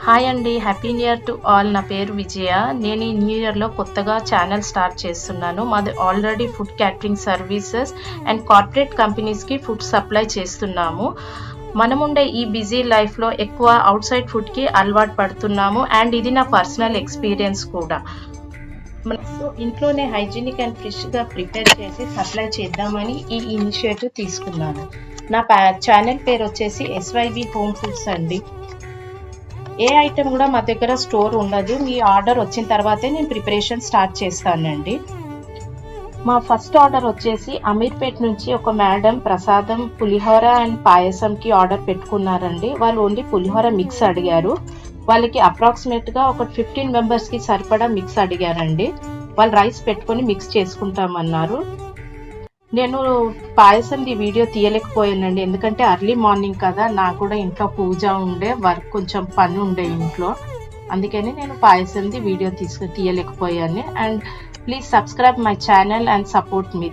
Hi అండి, happy new year to all. నా పేరు విజయ. నేను ఈ న్యూ ఇయర్లో కొత్తగా ఛానల్ స్టార్ట్ చేస్తున్నాను. మాది already food catering services and corporate కంపెనీస్కి ఫుడ్ సప్లై చేస్తున్నాము. మనముండే ఈ బిజీ లైఫ్లో ఎక్కువ అవుట్ సైడ్ ఫుడ్కి అలవాటు పడుతున్నాము అండ్ ఇది నా పర్సనల్ ఎక్స్పీరియన్స్ కూడా. సో ఇంట్లోనే హైజీనిక్ అండ్ ఫ్రెష్గా ప్రిపేర్ చేసి సప్లై చేద్దామని ఈ ఇనిషియేటివ్ తీసుకున్నాను. నా ఛానల్ పేరు వచ్చేసి SYB హోమ్ ఫుడ్స్ అండి. ఏ ఐటెం కూడా మా దగ్గర స్టోర్ ఉండదు. మీ ఆర్డర్ వచ్చిన తర్వాతే నేను ప్రిపరేషన్ స్టార్ట్ చేస్తానండి. మా ఫస్ట్ ఆర్డర్ వచ్చేసి అమీర్పేట్ నుంచి ఒక మేడం ప్రసాదం పులిహోర అండ్ పాయసంకి ఆర్డర్ పెట్టుకున్నారండి. వాళ్ళు ఓన్లీ పులిహోర మిక్స్ అడిగారు. వాళ్ళకి అప్రాక్సిమేట్గా ఒక 15 మెంబర్స్కి సరిపడా మిక్స్ అడిగారండి. వాళ్ళు రైస్ పెట్టుకొని మిక్స్ చేసుకుంటామన్నారు. నేను పాయసంది వీడియో తీయలేకపోయానండి, ఎందుకంటే ఎర్లీ మార్నింగ్ కదా, నాకు కూడా ఇంట్లో పూజ ఉండే, వర్క్ కొంచెం పని ఉండే ఇంట్లో, అందుకని నేను పాయసంది వీడియో తీయలేకపోయాను. And please subscribe my channel and support me.